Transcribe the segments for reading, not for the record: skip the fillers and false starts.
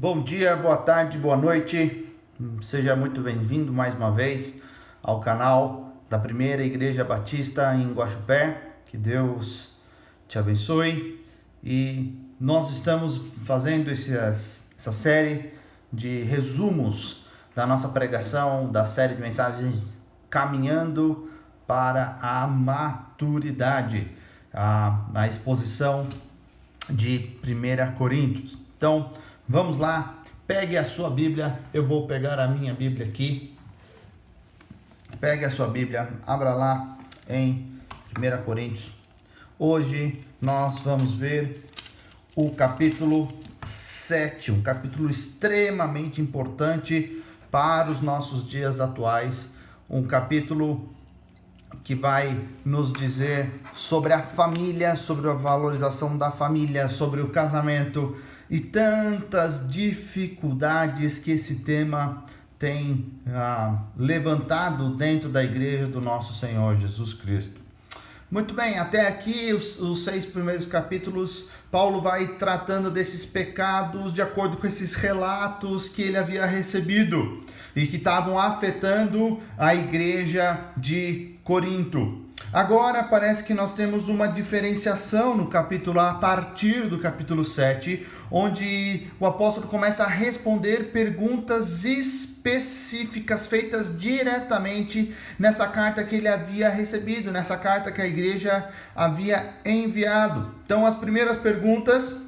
Bom dia, boa tarde, boa noite. Seja muito bem-vindo mais uma vez ao canal da Primeira Igreja Batista em Guaxupé. Que Deus te abençoe. E nós estamos fazendo essa série de resumos da nossa pregação, da série de mensagens Caminhando para a Maturidade, na exposição de 1 Coríntios. Então, vamos lá, pegue a sua Bíblia, eu vou pegar a minha Bíblia aqui. Pegue a sua Bíblia, abra lá em 1 Coríntios. Hoje nós vamos ver o capítulo 7, um capítulo extremamente importante para os nossos dias atuais, um capítulo que vai nos dizer sobre a família, sobre a valorização da família, sobre o casamento e tantas dificuldades que esse tema tem levantado dentro da igreja do nosso Senhor Jesus Cristo. Muito bem, até aqui os 6 primeiros capítulos, Paulo vai tratando desses pecados de acordo com esses relatos que ele havia recebido e que estavam afetando a igreja de Corinto. Agora parece que nós temos uma diferenciação no capítulo, a partir do capítulo 7, onde o apóstolo começa a responder perguntas específicas feitas diretamente nessa carta que ele havia recebido, nessa carta que a igreja havia enviado. Então, as primeiras perguntas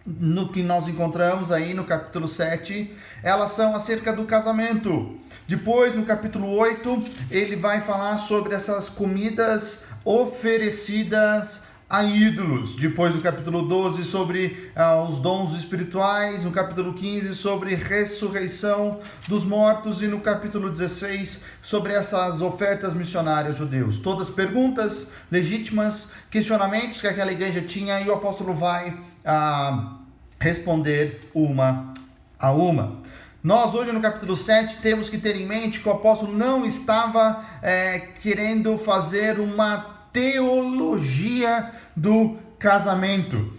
no que nós encontramos aí no capítulo 7, elas são acerca do casamento. Depois, no capítulo 8, ele vai falar sobre essas comidas oferecidas a ídolos. Depois, no capítulo 12, sobre os dons espirituais. No capítulo 15, sobre ressurreição dos mortos. E no capítulo 16, sobre essas ofertas missionárias aos judeus. Todas perguntas legítimas, questionamentos que aquela igreja tinha, e o apóstolo vai responder uma a uma. Nós hoje no capítulo 7 temos que ter em mente que o apóstolo não estava querendo fazer uma teologia do casamento.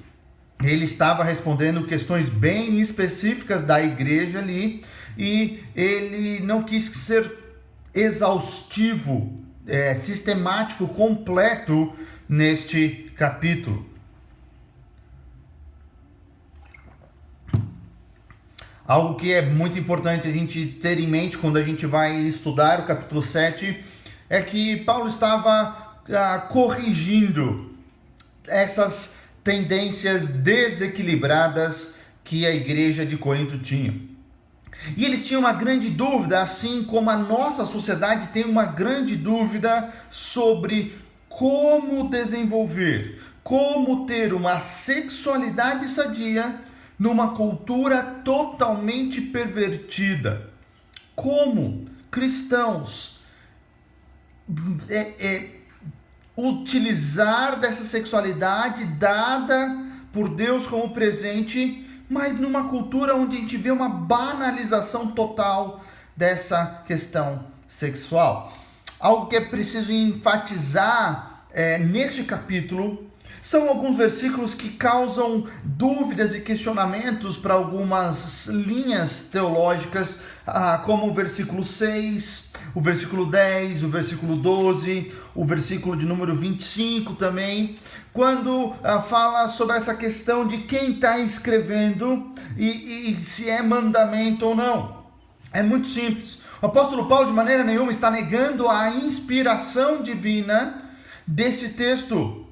Ele estava respondendo questões bem específicas da igreja ali, e ele não quis ser exaustivo, sistemático, completo neste capítulo. Algo que é muito importante a gente ter em mente quando a gente vai estudar o capítulo 7 é que Paulo estava corrigindo essas tendências desequilibradas que a igreja de Corinto tinha. E eles tinham uma grande dúvida, assim como a nossa sociedade tem uma grande dúvida sobre como desenvolver, como ter uma sexualidade sadia numa cultura totalmente pervertida. Como cristãos utilizar dessa sexualidade dada por Deus como presente, mas numa cultura onde a gente vê uma banalização total dessa questão sexual. Algo que é preciso enfatizar neste capítulo são alguns versículos que causam dúvidas e questionamentos para algumas linhas teológicas, como o versículo 6, o versículo 10, o versículo 12, o versículo de número 25 também, quando fala sobre essa questão de quem está escrevendo e se é mandamento ou não. É muito simples. O apóstolo Paulo de maneira nenhuma está negando a inspiração divina desse texto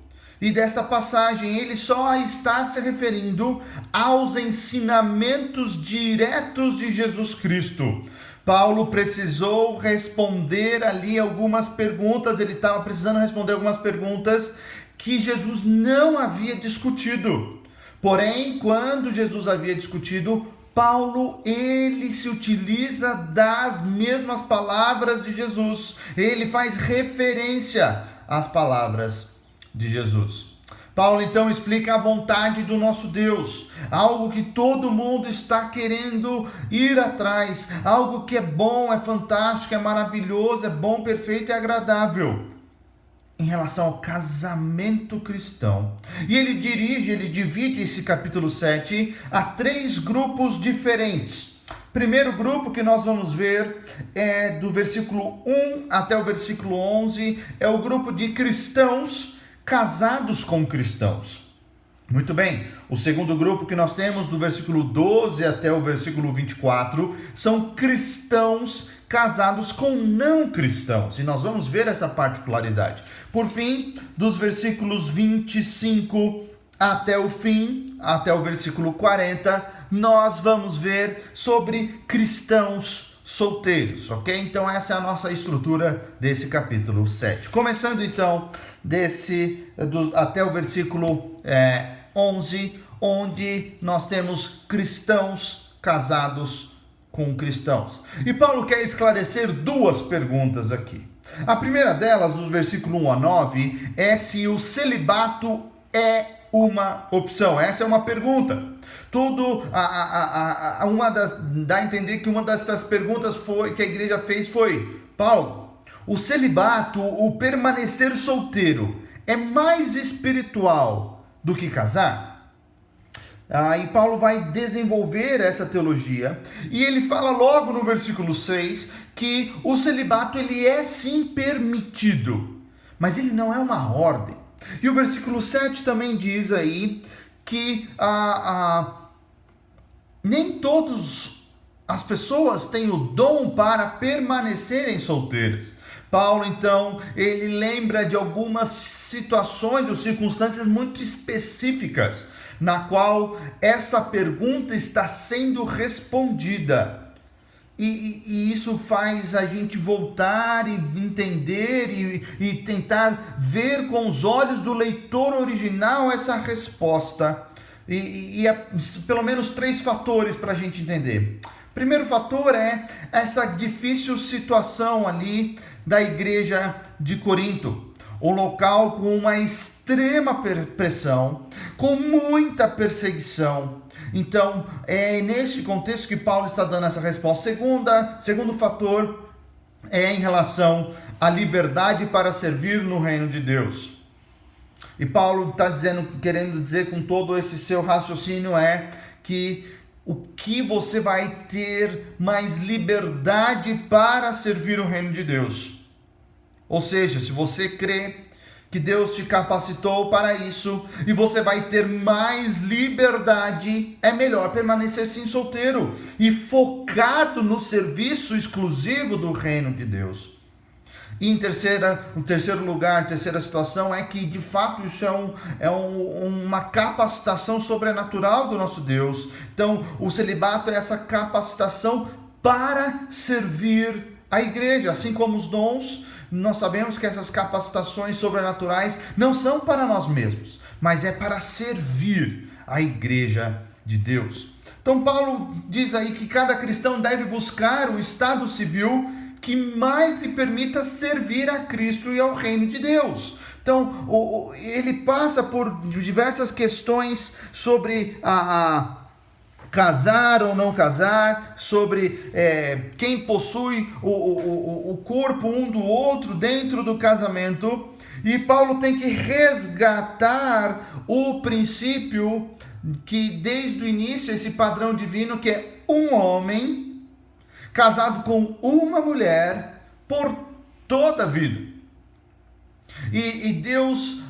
e desta passagem. Ele só está se referindo aos ensinamentos diretos de Jesus Cristo. Paulo precisou responder ali algumas perguntas, ele estava precisando responder algumas perguntas que Jesus não havia discutido. Porém, quando Jesus havia discutido, Paulo, ele se utiliza das mesmas palavras de Jesus. Ele faz referência às palavras de Jesus. Paulo então explica a vontade do nosso Deus, algo que todo mundo está querendo ir atrás, algo que é bom, é fantástico, é maravilhoso, é bom, perfeito e agradável. em relação ao casamento cristão. E ele divide esse capítulo 7 a 3 grupos diferentes. Primeiro grupo que nós vamos ver é do versículo 1 até o versículo 11, é o grupo de cristãos casados com cristãos. Muito bem, o segundo grupo que nós temos, do versículo 12 até o versículo 24, são cristãos casados com não cristãos, e nós vamos ver essa particularidade. Por fim, dos versículos 25 até o fim, até o versículo 40, nós vamos ver sobre cristãos solteiros, ok? Então essa é a nossa estrutura desse capítulo 7. Começando então até o versículo 11, onde nós temos cristãos casados com cristãos. E Paulo quer esclarecer 2 perguntas aqui. A primeira delas, dos versículos 1 a 9, é se o celibato é uma opção. Essa é uma pergunta. Dá a entender que uma dessas perguntas que a igreja fez foi: Paulo, o celibato, o permanecer solteiro, é mais espiritual do que casar? E Paulo vai desenvolver essa teologia, e ele fala logo no versículo 6 que o celibato ele é sim permitido, mas ele não é uma ordem. E o versículo 7 também diz aí que nem todas as pessoas têm o dom para permanecerem solteiras. Paulo, então, ele lembra de algumas situações ou circunstâncias muito específicas na qual essa pergunta está sendo respondida. E isso faz a gente voltar e entender e tentar ver com os olhos do leitor original essa resposta. Pelo menos 3 fatores para a gente entender. Primeiro fator é essa difícil situação ali da igreja de Corinto. Um local com uma extrema pressão, com muita perseguição. Então, é nesse contexto que Paulo está dando essa resposta. Segundo fator é em relação à liberdade para servir no reino de Deus. E Paulo está querendo dizer com todo esse seu raciocínio é que o que você vai ter mais liberdade para servir o reino de Deus. Ou seja, se você crê que Deus te capacitou para isso e você vai ter mais liberdade, é melhor permanecer sim solteiro e focado no serviço exclusivo do reino de Deus. E em terceira situação é que de fato isso é uma capacitação sobrenatural do nosso Deus. Então o celibato é essa capacitação para servir a igreja, assim como os dons. Nós sabemos que essas capacitações sobrenaturais não são para nós mesmos, mas é para servir a igreja de Deus. Então Paulo diz aí que cada cristão deve buscar o estado civil que mais lhe permita servir a Cristo e ao reino de Deus. Então ele passa por diversas questões sobre casar ou não casar, sobre quem possui o corpo um do outro dentro do casamento. E Paulo tem que resgatar o princípio que desde o início, esse padrão divino, que é um homem casado com uma mulher por toda a vida. E Deus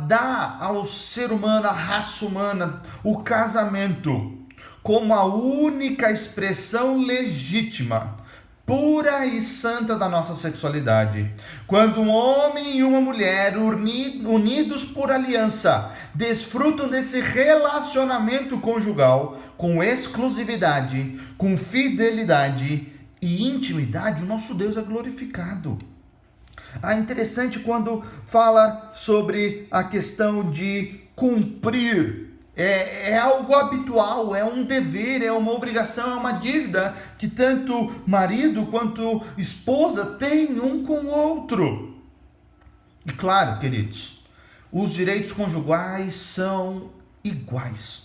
dá ao ser humano, à raça humana, o casamento como a única expressão legítima, pura e santa da nossa sexualidade. Quando um homem e uma mulher unidos por aliança desfrutam desse relacionamento conjugal com exclusividade, com fidelidade e intimidade, o nosso Deus é glorificado. É interessante quando fala sobre a questão de cumprir. É algo habitual, é um dever, é uma obrigação, é uma dívida que tanto marido quanto esposa têm um com o outro. E claro, queridos, os direitos conjugais são iguais.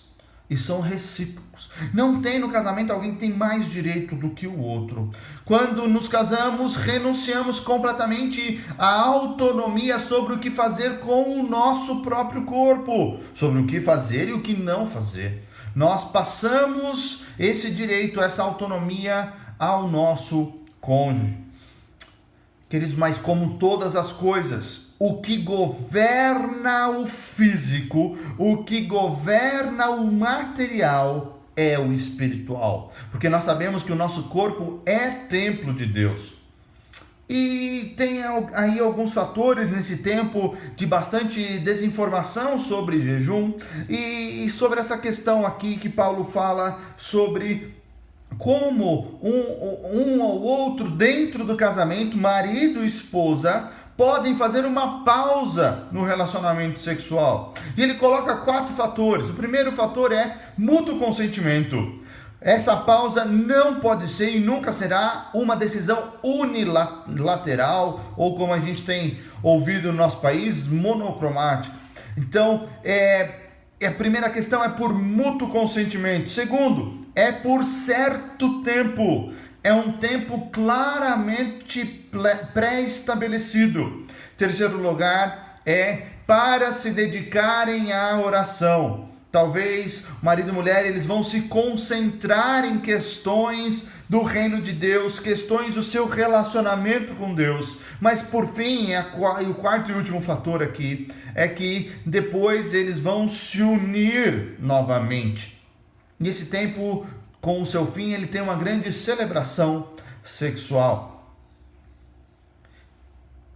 e são recíprocos. Não tem no casamento alguém que tem mais direito do que o outro. Quando nos casamos, renunciamos completamente à autonomia sobre o que fazer com o nosso próprio corpo, sobre o que fazer e o que não fazer. Nós passamos esse direito, essa autonomia ao nosso cônjuge. Queridos, mas como todas as coisas, o que governa o físico, o que governa o material é o espiritual. Porque nós sabemos que o nosso corpo é templo de Deus. E tem aí alguns fatores nesse tempo de bastante desinformação sobre jejum e sobre essa questão aqui que Paulo fala sobre como um ou outro dentro do casamento, marido e esposa, podem fazer uma pausa no relacionamento sexual. E ele coloca 4 fatores. O primeiro fator é mútuo consentimento. Essa pausa não pode ser e nunca será uma decisão unilateral, ou como a gente tem ouvido no nosso país, monocromática. Então, a primeira questão é por mútuo consentimento. Segundo, é por certo tempo. É um tempo claramente pré-estabelecido. Terceiro lugar, é para se dedicarem à oração. Talvez o marido e mulher, eles vão se concentrar em questões do reino de Deus, questões do seu relacionamento com Deus. Mas por fim, o quarto e último fator aqui, é que depois eles vão se unir novamente. E esse tempo, com o seu fim, ele tem uma grande celebração sexual.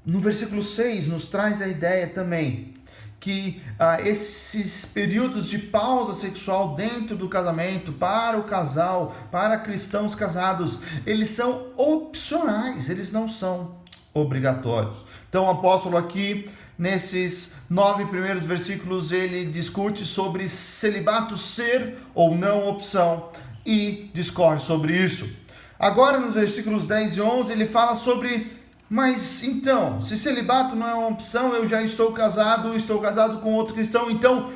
No versículo 6 nos traz a ideia também que esses períodos de pausa sexual dentro do casamento, para o casal, para cristãos casados, eles são opcionais, eles não são obrigatórios. Então o apóstolo aqui, nesses 9 primeiros versículos, ele discute sobre celibato ser ou não opção e discorre sobre isso. Agora nos versículos 10 e 11 ele fala sobre: mas então, se celibato não é uma opção, eu já estou casado com outro cristão, então,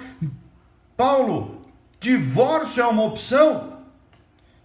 Paulo, divórcio é uma opção?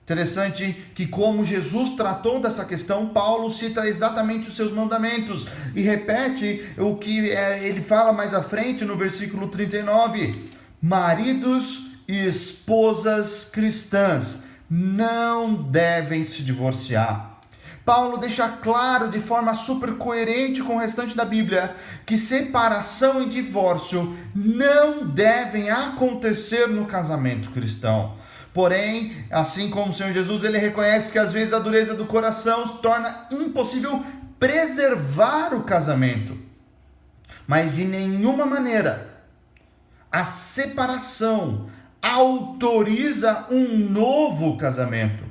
Interessante que como Jesus tratou dessa questão, Paulo cita exatamente os seus mandamentos e repete o que ele fala mais à frente no versículo 39. Maridos e esposas cristãs não devem se divorciar. Paulo deixa claro de forma super coerente com o restante da Bíblia que separação e divórcio não devem acontecer no casamento cristão. Porém, assim como o Senhor Jesus, ele reconhece que às vezes a dureza do coração torna impossível preservar o casamento. Mas de nenhuma maneira a separação autoriza um novo casamento.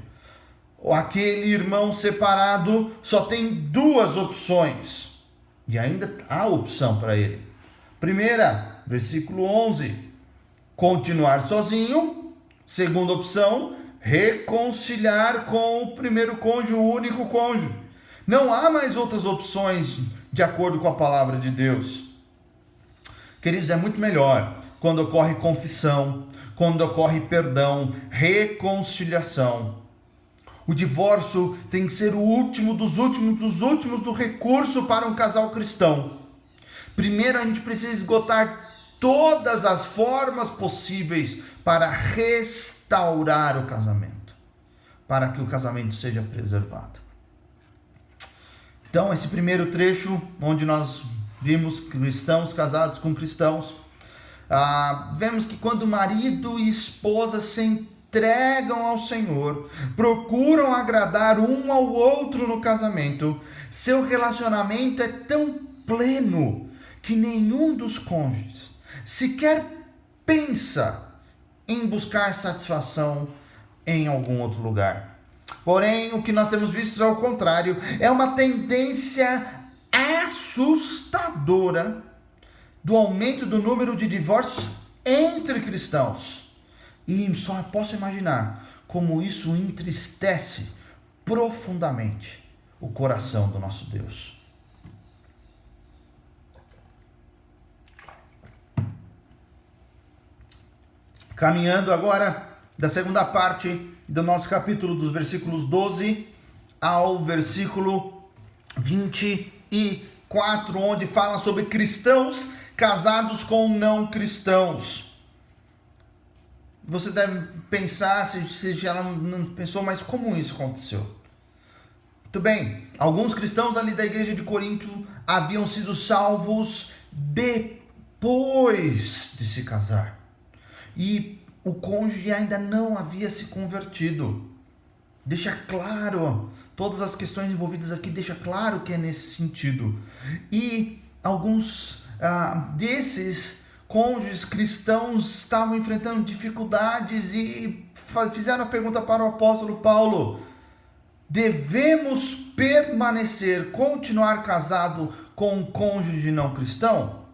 Aquele irmão separado só tem 2 opções. E ainda há opção para ele. Primeira, versículo 11. Continuar sozinho. Segunda opção, reconciliar com o primeiro cônjuge, o único cônjuge. Não há mais outras opções de acordo com a palavra de Deus. Queridos, é muito melhor quando ocorre confissão, quando ocorre perdão, reconciliação. O divórcio tem que ser o último dos últimos do recurso para um casal cristão. Primeiro a gente precisa esgotar todas as formas possíveis para restaurar o casamento, para que o casamento seja preservado. Então, esse primeiro trecho, onde nós vimos cristãos casados com cristãos, vemos que quando marido e esposa se entregam ao Senhor, procuram agradar um ao outro no casamento, seu relacionamento é tão pleno que nenhum dos cônjuges sequer pensa em buscar satisfação em algum outro lugar. Porém, o que nós temos visto é o contrário, é uma tendência assustadora do aumento do número de divórcios entre cristãos. E só posso imaginar como isso entristece profundamente o coração do nosso Deus. Caminhando agora da segunda parte do nosso capítulo, dos versículos 12 ao versículo 24, onde fala sobre cristãos casados com não cristãos. Você deve pensar, se já não pensou, mas como isso aconteceu? Muito bem, alguns cristãos ali da igreja de Corinto haviam sido salvos depois de se casar. E o cônjuge ainda não havia se convertido. Deixa claro, todas as questões envolvidas aqui, deixa claro que é nesse sentido. E alguns desses cônjuges cristãos estavam enfrentando dificuldades e fizeram a pergunta para o apóstolo Paulo: devemos permanecer, continuar casado com um cônjuge não cristão?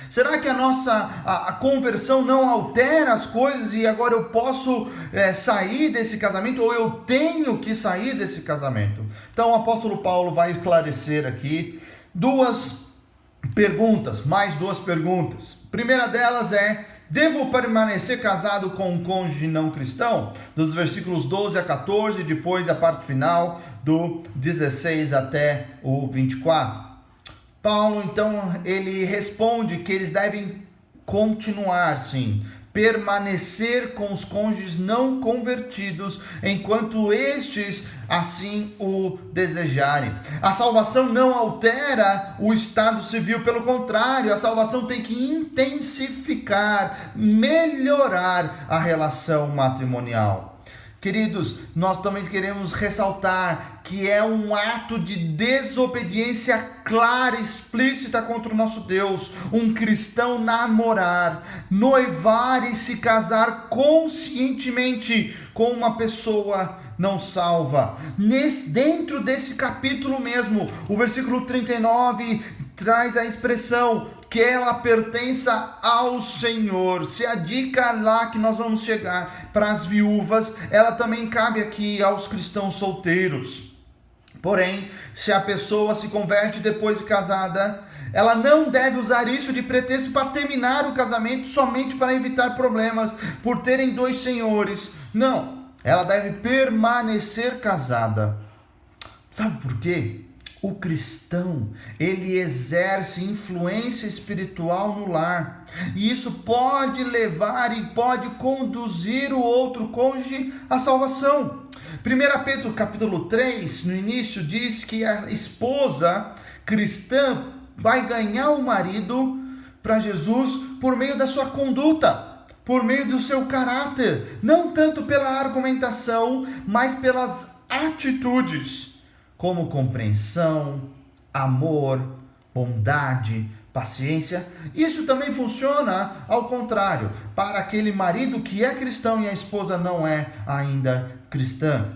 Será que a conversão não altera as coisas e agora eu posso sair desse casamento, ou eu tenho que sair desse casamento? Então o apóstolo Paulo vai esclarecer aqui mais duas perguntas. A primeira delas é: devo permanecer casado com um cônjuge não cristão? Dos versículos 12 a 14, depois a parte final do 16 até o 24. Paulo, então, ele responde que eles devem continuar, sim, permanecer com os cônjuges não convertidos, enquanto estes assim o desejarem. A salvação não altera o estado civil, pelo contrário, a salvação tem que intensificar, melhorar a relação matrimonial. Queridos, nós também queremos ressaltar que é um ato de desobediência clara e explícita contra o nosso Deus, um cristão namorar, noivar e se casar conscientemente com uma pessoa não salva. Dentro desse capítulo mesmo, o versículo 39 traz a expressão que ela pertença ao Senhor. Se a dica lá que nós vamos chegar para as viúvas, ela também cabe aqui aos cristãos solteiros. Porém, se a pessoa se converte depois de casada, ela não deve usar isso de pretexto para terminar o casamento somente para evitar problemas por terem dois senhores. Não, ela deve permanecer casada. Sabe por quê? O cristão, ele exerce influência espiritual no lar, e isso pode levar e pode conduzir o outro cônjuge à salvação. 1 Pedro capítulo 3, no início, diz que a esposa cristã vai ganhar o marido para Jesus por meio da sua conduta, por meio do seu caráter, não tanto pela argumentação, mas pelas atitudes, como compreensão, amor, bondade, paciência. Isso também funciona ao contrário, para aquele marido que é cristão e a esposa não é ainda cristã.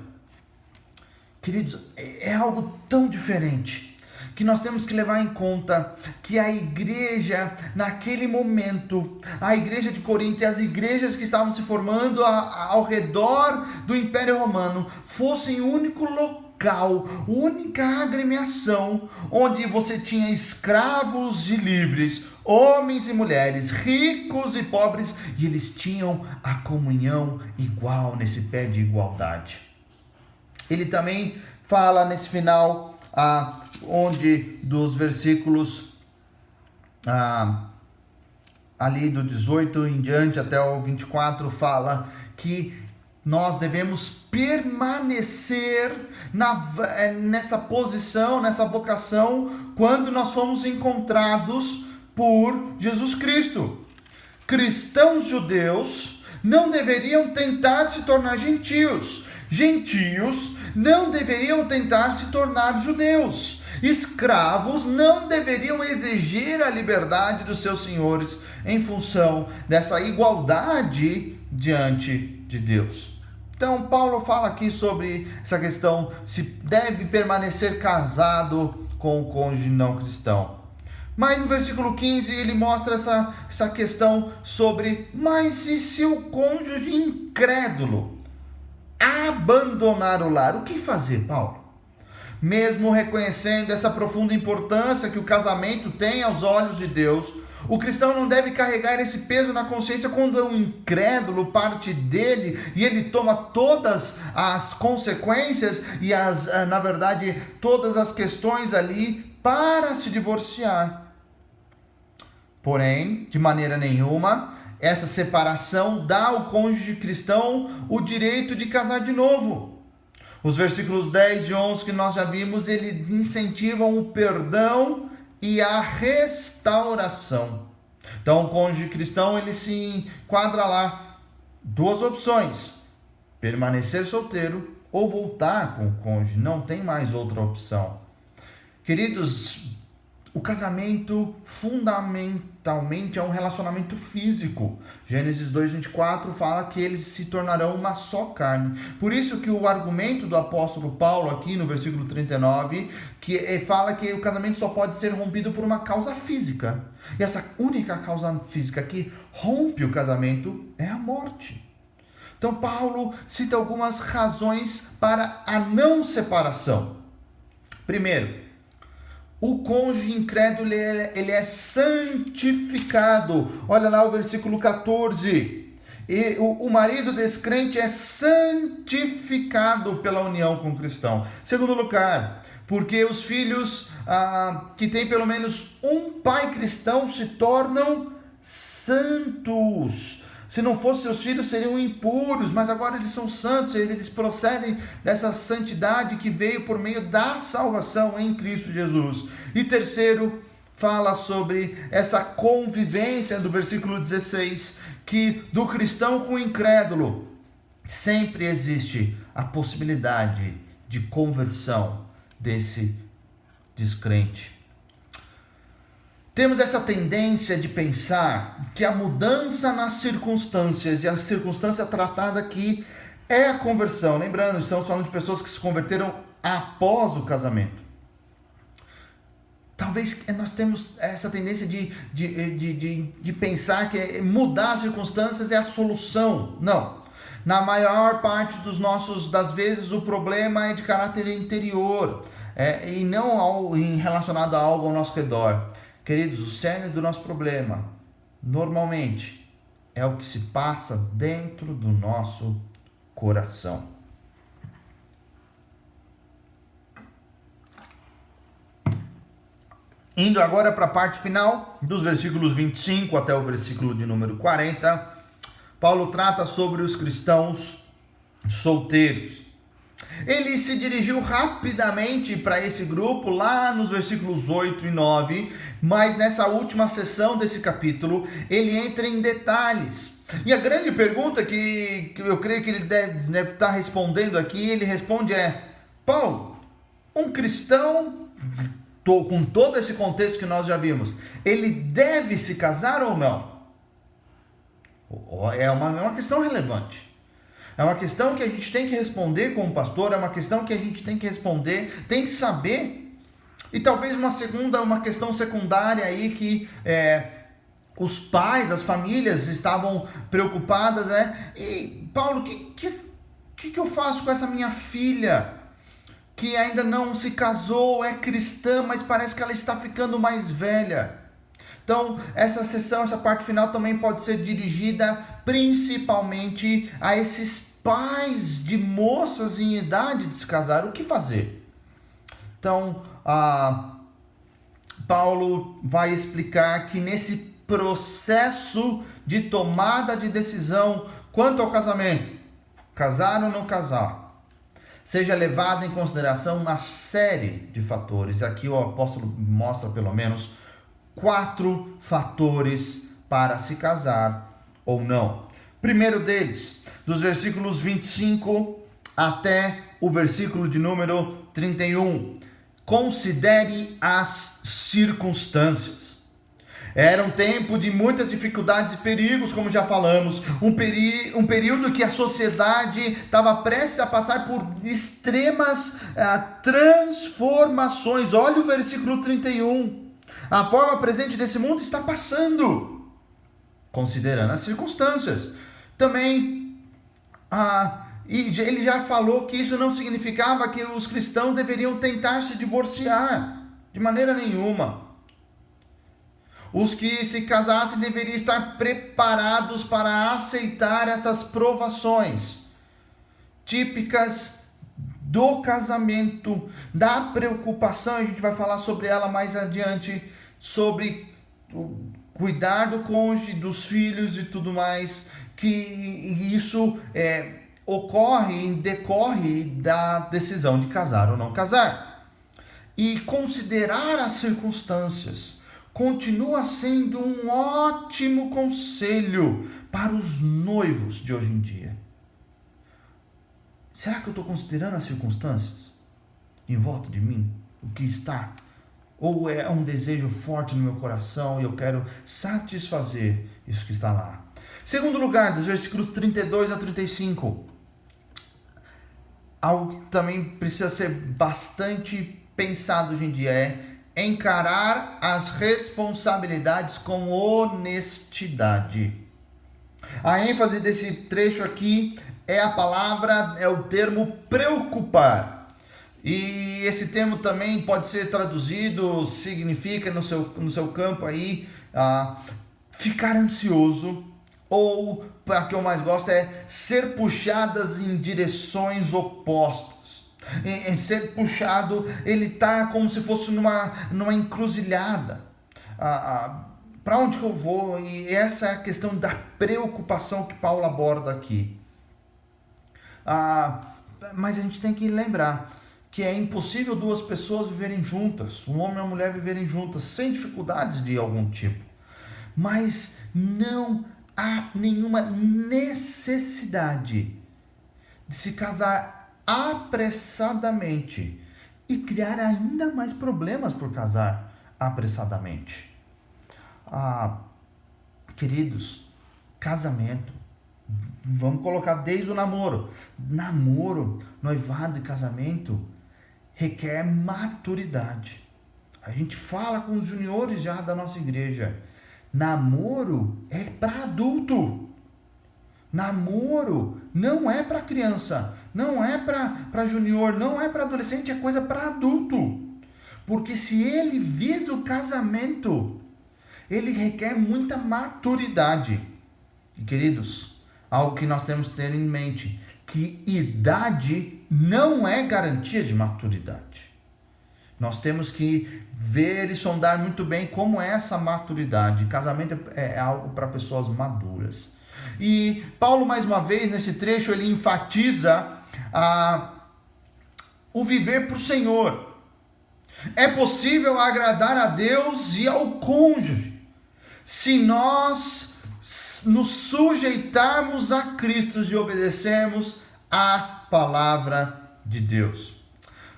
Queridos, é algo tão diferente que nós temos que levar em conta que a igreja, naquele momento, a igreja de Corinto e as igrejas que estavam se formando ao redor do Império Romano, fossem o único local, única agremiação, onde você tinha escravos e livres, homens e mulheres, ricos e pobres, e eles tinham a comunhão igual, nesse pé de igualdade. Ele também fala nesse final, onde dos versículos ali do 18 em diante até o 24, fala que nós devemos permanecer nessa posição, nessa vocação, quando nós fomos encontrados por Jesus Cristo. Cristãos judeus não deveriam tentar se tornar gentios. Gentios não deveriam tentar se tornar judeus. Escravos não deveriam exigir a liberdade dos seus senhores em função dessa igualdade diante de Deus. Então, Paulo fala aqui sobre essa questão, se deve permanecer casado com o cônjuge não cristão. Mas no versículo 15 ele mostra essa questão sobre: mas e se o cônjuge incrédulo abandonar o lar? O que fazer, Paulo? Mesmo reconhecendo essa profunda importância que o casamento tem aos olhos de Deus, O cristão não deve carregar esse peso na consciência quando o incrédulo parte dele e ele toma todas as consequências e na verdade, todas as questões ali para se divorciar. Porém, de maneira nenhuma, essa separação dá ao cônjuge cristão o direito de casar de novo. Os versículos 10 e 11 que nós já vimos, eles incentivam o perdão e a restauração. Então, o cônjuge cristão, ele se enquadra lá. Duas opções: permanecer solteiro ou voltar com o cônjuge. Não tem mais outra opção. Queridos, o casamento fundamentalmente é um relacionamento físico. Gênesis 2:24 fala que eles se tornarão uma só carne. Por isso que o argumento do apóstolo Paulo aqui no versículo 39, que fala que o casamento só pode ser rompido por uma causa física. E essa única causa física que rompe o casamento é a morte. Então Paulo cita algumas razões para a não separação. Primeiro, o cônjuge incrédulo, ele é santificado. Olha lá o versículo 14. E o marido descrente é santificado pela união com o cristão. Segundo lugar, porque os filhos que têm pelo menos um pai cristão se tornam santos. Se não fossem seus filhos, seriam impuros, mas agora eles são santos, eles procedem dessa santidade que veio por meio da salvação em Cristo Jesus. E terceiro, fala sobre essa convivência do versículo 16, que do cristão com o incrédulo sempre existe a possibilidade de conversão desse descrente. Temos essa tendência de pensar que a mudança nas circunstâncias, e a circunstância tratada aqui é a conversão. Lembrando, estamos falando de pessoas que se converteram após o casamento. Talvez nós temos essa tendência de pensar que mudar as circunstâncias é a solução. Não. Na maior parte das vezes o problema é de caráter interior, e não relacionado a algo ao nosso redor. Queridos, o cerne do nosso problema, normalmente, é o que se passa dentro do nosso coração. Indo agora para a parte final, dos versículos 25 até o versículo de número 40, Paulo trata sobre os cristãos solteiros. Ele se dirigiu rapidamente para esse grupo lá nos versículos 8 e 9, mas nessa última seção desse capítulo, ele entra em detalhes. E a grande pergunta que eu creio que ele deve estar respondendo aqui, ele responde Paulo, um cristão, com todo esse contexto que nós já vimos, ele deve se casar ou não? É uma questão relevante. É uma questão que a gente tem que responder como pastor, é uma questão que a gente tem que responder, tem que saber. E talvez uma questão secundária aí que os pais, as famílias estavam preocupadas, E Paulo, o que eu faço com essa minha filha que ainda não se casou, é cristã, mas parece que ela está ficando mais velha? Então, essa parte final também pode ser dirigida principalmente a esses pais de moças em idade de se casar. O que fazer? Então, Paulo vai explicar que nesse processo de tomada de decisão quanto ao casamento, casar ou não casar, seja levado em consideração uma série de fatores. Aqui o apóstolo mostra pelo menos 4 fatores para se casar ou não. Primeiro deles, dos versículos 25 até o versículo de número 31. Considere as circunstâncias. Era um tempo de muitas dificuldades e perigos, como já falamos. Um período que a sociedade estava prestes a passar por extremas transformações. Olha o versículo 31. A forma presente desse mundo está passando, considerando as circunstâncias. Também, e ele já falou que isso não significava que os cristãos deveriam tentar se divorciar, de maneira nenhuma. Os que se casassem deveriam estar preparados para aceitar essas provações típicas do casamento, da preocupação. A gente vai falar sobre ela mais adiante, sobre o cuidar do cônjuge, dos filhos e tudo mais, que isso decorre da decisão de casar ou não casar. E considerar as circunstâncias continua sendo um ótimo conselho para os noivos de hoje em dia. Será que eu estou considerando as circunstâncias em volta de mim? O que está? Ou é um desejo forte no meu coração e eu quero satisfazer isso que está lá? Segundo lugar, dos versículos 32 a 35. Algo que também precisa ser bastante pensado hoje em dia é encarar as responsabilidades com honestidade. A ênfase desse trecho aqui é o termo preocupar. E esse termo também pode ser traduzido, significa no seu campo aí, ficar ansioso, ou, para que eu mais gosto, é ser puxadas em direções opostas. Em ser puxado, ele está como se fosse numa encruzilhada. Para onde que eu vou? E essa é a questão da preocupação que Paulo aborda aqui. Mas a gente tem que lembrar que é impossível duas pessoas viverem juntas, um homem e uma mulher viverem juntas, sem dificuldades de algum tipo. Mas não há nenhuma necessidade de se casar apressadamente e criar ainda mais problemas por casar apressadamente. Queridos, casamento, vamos colocar desde o namoro. Namoro, noivado e casamento requer maturidade. A gente fala com os juniores já da nossa igreja. Namoro é para adulto. Namoro não é para criança, não é para junior, não é para adolescente, é coisa para adulto. Porque se ele visa o casamento, ele requer muita maturidade. E queridos, algo que nós temos que ter em mente, que idade não é garantia de maturidade. Nós temos que ver e sondar muito bem como é essa maturidade. Casamento é algo para pessoas maduras. E Paulo, mais uma vez, nesse trecho, ele enfatiza o viver para o Senhor. É possível agradar a Deus e ao cônjuge se nós nos sujeitarmos a Cristo e obedecermos a palavra de Deus.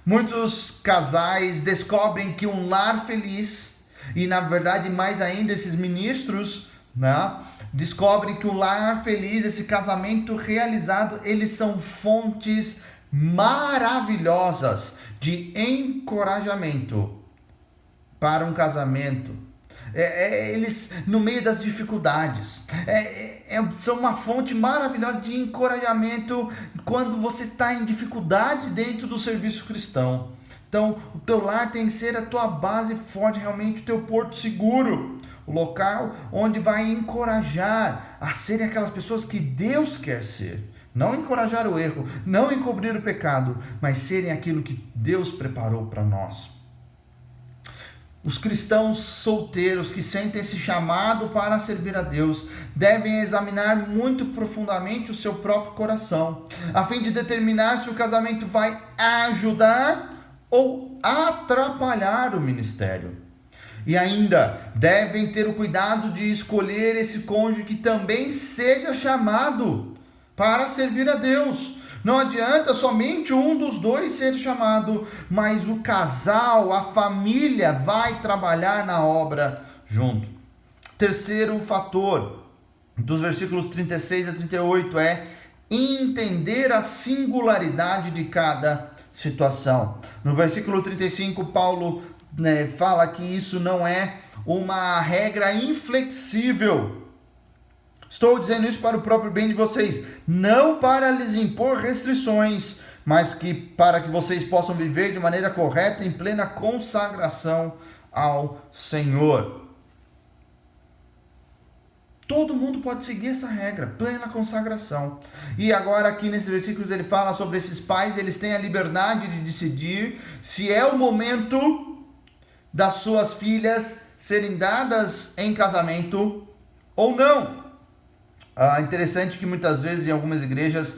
Muitos casais descobrem que um lar feliz, e na verdade mais ainda esses ministros, né, descobrem que o lar feliz, esse casamento realizado, eles são fontes maravilhosas de encorajamento para um casamento. Eles, no meio das dificuldades, são uma fonte maravilhosa de encorajamento quando você está em dificuldade dentro do serviço cristão. Então, o teu lar tem que ser a tua base forte, realmente o teu porto seguro, o local onde vai encorajar a serem aquelas pessoas que Deus quer ser. Não encorajar o erro, não encobrir o pecado, mas serem aquilo que Deus preparou para nós. Os cristãos solteiros que sentem esse chamado para servir a Deus devem examinar muito profundamente o seu próprio coração, a fim de determinar se o casamento vai ajudar ou atrapalhar o ministério. E ainda devem ter o cuidado de escolher esse cônjuge que também seja chamado para servir a Deus. Não adianta somente um dos dois ser chamado, mas o casal, a família vai trabalhar na obra junto. Terceiro fator, dos versículos 36 a 38, é entender a singularidade de cada situação. No versículo 35, Paulo fala que isso não é uma regra inflexível. Estou dizendo isso para o próprio bem de vocês, não para lhes impor restrições, mas para que vocês possam viver de maneira correta, em plena consagração ao Senhor. Todo mundo pode seguir essa regra, plena consagração. E agora aqui nesses versículos ele fala sobre esses pais, eles têm a liberdade de decidir se é o momento das suas filhas serem dadas em casamento ou não. Interessante que muitas vezes em algumas igrejas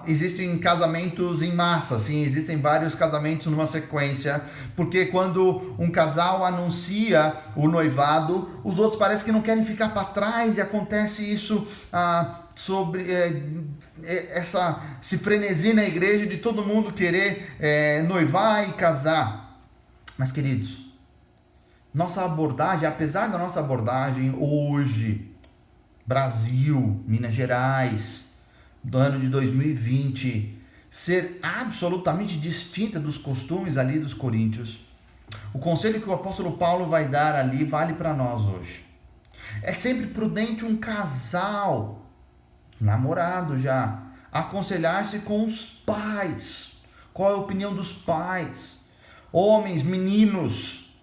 existem casamentos em massa, assim, existem vários casamentos numa sequência, porque quando um casal anuncia o noivado, os outros parecem que não querem ficar para trás, e acontece isso sobre esse frenesi na igreja de todo mundo querer noivar e casar. Mas queridos, nossa abordagem, apesar da nossa abordagem hoje, Brasil, Minas Gerais, do ano de 2020, ser absolutamente distinta dos costumes ali dos coríntios, o conselho que o apóstolo Paulo vai dar ali vale para nós hoje. É sempre prudente um casal, namorado já, aconselhar-se com os pais. Qual é a opinião dos pais? Homens, meninos,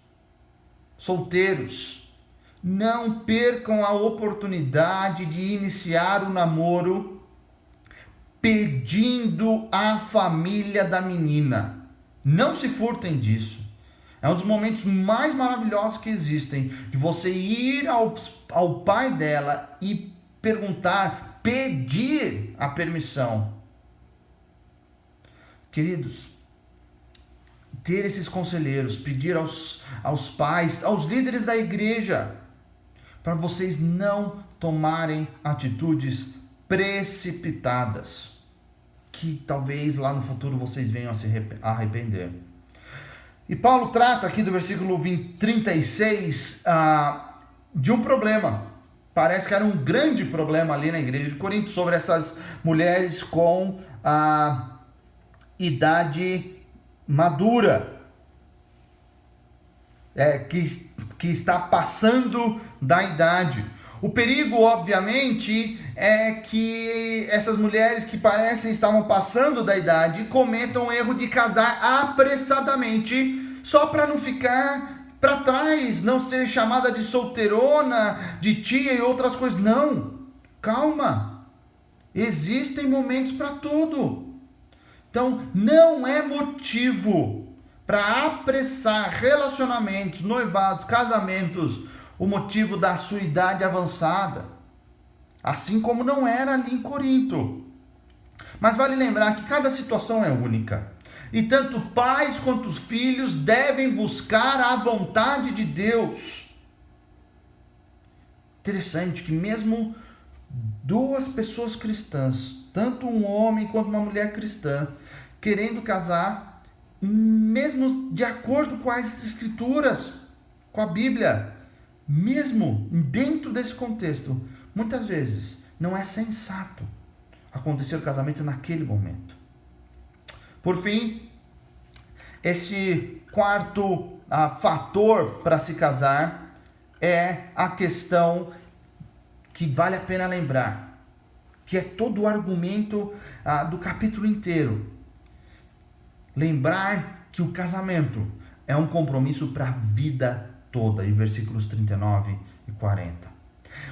solteiros, não percam a oportunidade de iniciar o namoro pedindo a família da menina. Não se furtem disso. É um dos momentos mais maravilhosos que existem, de você ir ao pai dela e perguntar, pedir a permissão. Queridos, ter esses conselheiros, pedir aos pais, aos líderes da igreja, para vocês não tomarem atitudes precipitadas, que talvez lá no futuro vocês venham a se arrepender. E Paulo trata aqui do versículo 36 de um problema. Parece que era um grande problema ali na igreja de Corinto, sobre essas mulheres com a idade madura, que está passando da idade. O perigo, obviamente, é que essas mulheres que parecem estavam passando da idade cometam o erro de casar apressadamente, só para não ficar para trás, não ser chamada de solteirona, de tia e outras coisas. Não, calma, existem momentos para tudo. Então, não é motivo para apressar relacionamentos, noivados, casamentos, o motivo da sua idade avançada. Assim como não era ali em Corinto. Mas vale lembrar que cada situação é única. E tanto pais quanto filhos devem buscar a vontade de Deus. Interessante que mesmo duas pessoas cristãs, tanto um homem quanto uma mulher cristã, querendo casar, mesmo de acordo com as escrituras, com a Bíblia, mesmo dentro desse contexto, muitas vezes não é sensato acontecer o casamento naquele momento. Por fim, esse quarto fator para se casar é a questão que vale a pena lembrar, que é todo o argumento do capítulo inteiro. Lembrar que o casamento é um compromisso para a vida toda, em versículos 39 e 40.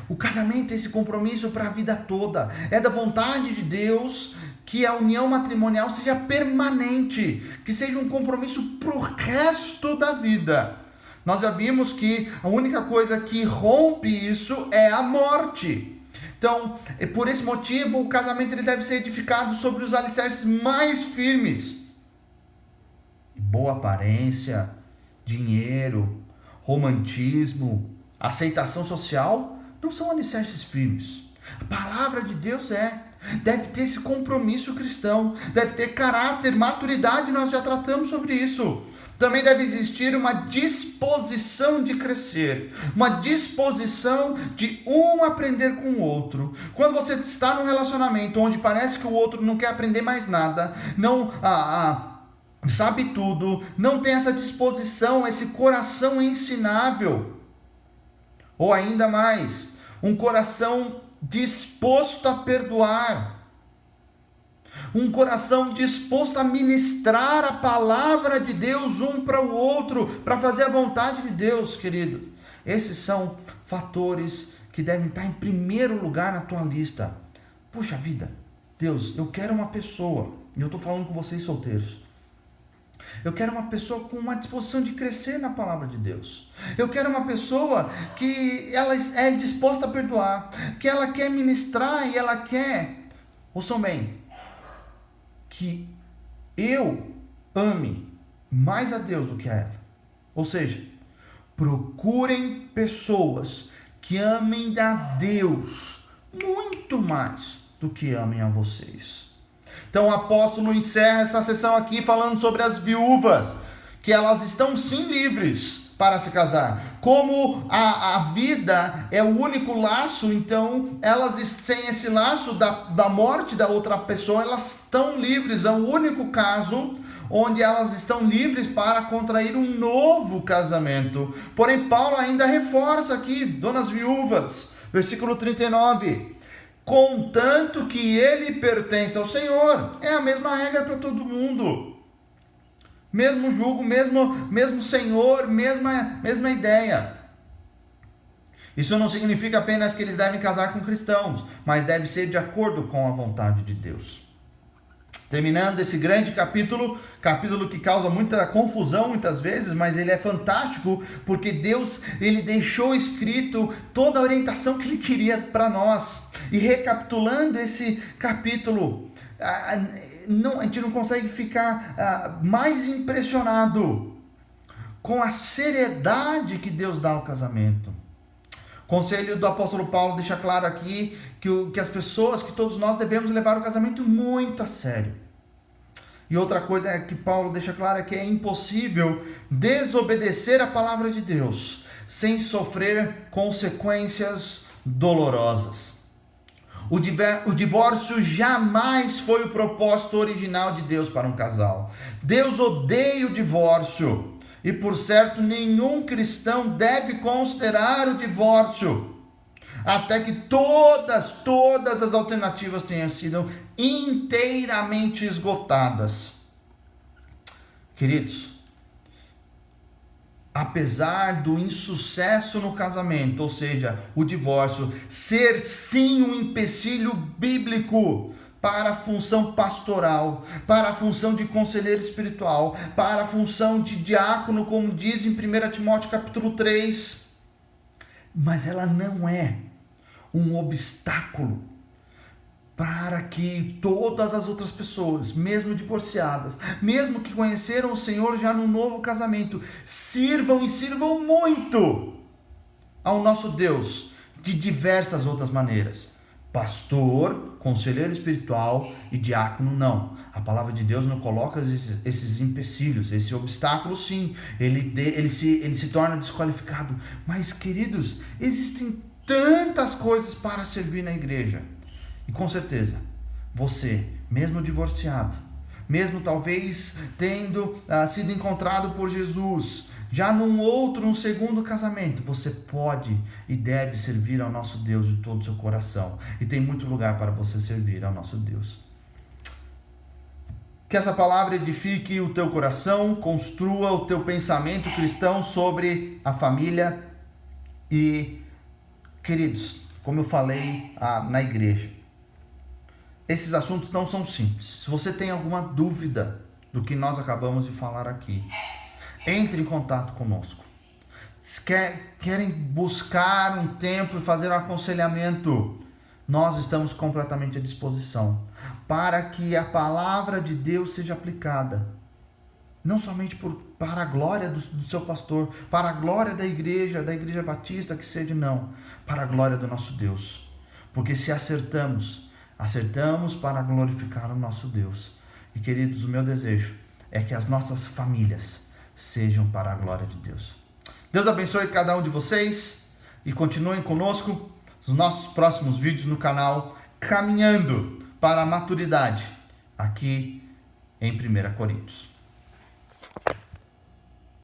O casamento é esse compromisso para a vida toda. É da vontade de Deus que a união matrimonial seja permanente, que seja um compromisso para o resto da vida. Nós já vimos que a única coisa que rompe isso é a morte. Então, por esse motivo, o casamento ele deve ser edificado sobre os alicerces mais firmes. Boa aparência, dinheiro, romantismo, aceitação social não são alicerces firmes. A palavra de Deus deve ter esse compromisso cristão, deve ter caráter, maturidade, nós já tratamos sobre isso. Também deve existir uma disposição de crescer, uma disposição de um aprender com o outro. Quando você está num relacionamento onde parece que o outro não quer aprender mais nada, não sabe tudo, não tem essa disposição, esse coração ensinável, ou ainda mais, um coração disposto a perdoar, um coração disposto a ministrar a palavra de Deus um para o outro, para fazer a vontade de Deus, queridos. Esses são fatores que devem estar em primeiro lugar na tua lista. Puxa vida, Deus, eu quero uma pessoa, e eu estou falando com vocês solteiros, eu quero uma pessoa com uma disposição de crescer na palavra de Deus. Eu quero uma pessoa que ela é disposta a perdoar, que ela quer ministrar e ela quer, ouçam bem, que eu ame mais a Deus do que a ela. Ou seja, procurem pessoas que amem a Deus muito mais do que amem a vocês. Então o apóstolo encerra essa sessão aqui falando sobre as viúvas, que elas estão sim livres para se casar. Como a vida é o único laço, então elas sem esse laço da morte da outra pessoa, elas estão livres. É o único caso onde elas estão livres para contrair um novo casamento. Porém, Paulo ainda reforça aqui, donas viúvas, versículo 39, contanto que ele pertence ao Senhor. É a mesma regra para todo mundo. Mesmo jugo, mesmo Senhor, mesma ideia. Isso não significa apenas que eles devem casar com cristãos, mas deve ser de acordo com a vontade de Deus. Terminando esse grande capítulo que causa muita confusão muitas vezes, mas ele é fantástico, porque Deus, ele deixou escrito toda a orientação que ele queria para nós. E recapitulando esse capítulo, a gente não consegue ficar mais impressionado com a seriedade que Deus dá ao casamento. O conselho do apóstolo Paulo deixa claro aqui que as pessoas, que todos nós devemos levar o casamento muito a sério. E outra coisa é que Paulo deixa claro é que é impossível desobedecer a palavra de Deus sem sofrer consequências dolorosas. O divórcio jamais foi o propósito original de Deus para um casal. Deus odeia o divórcio. E por certo, nenhum cristão deve considerar o divórcio até que todas as alternativas tenham sido inteiramente esgotadas. Queridos, apesar do insucesso no casamento, ou seja, o divórcio, ser sim um empecilho bíblico para a função pastoral, para a função de conselheiro espiritual, para a função de diácono, como diz em 1 Timóteo capítulo 3, mas ela não é um obstáculo para que todas as outras pessoas, mesmo divorciadas, mesmo que conheceram o Senhor já no novo casamento, sirvam e sirvam muito ao nosso Deus de diversas outras maneiras. Pastor, conselheiro espiritual e diácono não. A palavra de Deus não coloca esses empecilhos, esse obstáculo sim, ele se torna desqualificado. Mas queridos, existem tantas coisas para servir na igreja. E com certeza, você, mesmo divorciado, mesmo talvez tendo sido encontrado por Jesus, já num segundo casamento, você pode e deve servir ao nosso Deus de todo o seu coração. E tem muito lugar para você servir ao nosso Deus. Que essa palavra edifique o teu coração, construa o teu pensamento cristão sobre a família. E, queridos, como eu falei na igreja, esses assuntos não são simples. Se você tem alguma dúvida do que nós acabamos de falar aqui, entre em contato conosco. Querem buscar um tempo e fazer um aconselhamento? Nós estamos completamente à disposição para que a palavra de Deus seja aplicada. Não somente para a glória do seu pastor, para a glória da igreja batista, que seja, não. Para a glória do nosso Deus. Porque se acertamos para glorificar o nosso Deus. E queridos, o meu desejo é que as nossas famílias sejam para a glória de Deus. Deus abençoe cada um de vocês e continuem conosco nos nossos próximos vídeos no canal, caminhando para a maturidade aqui em 1 Coríntios.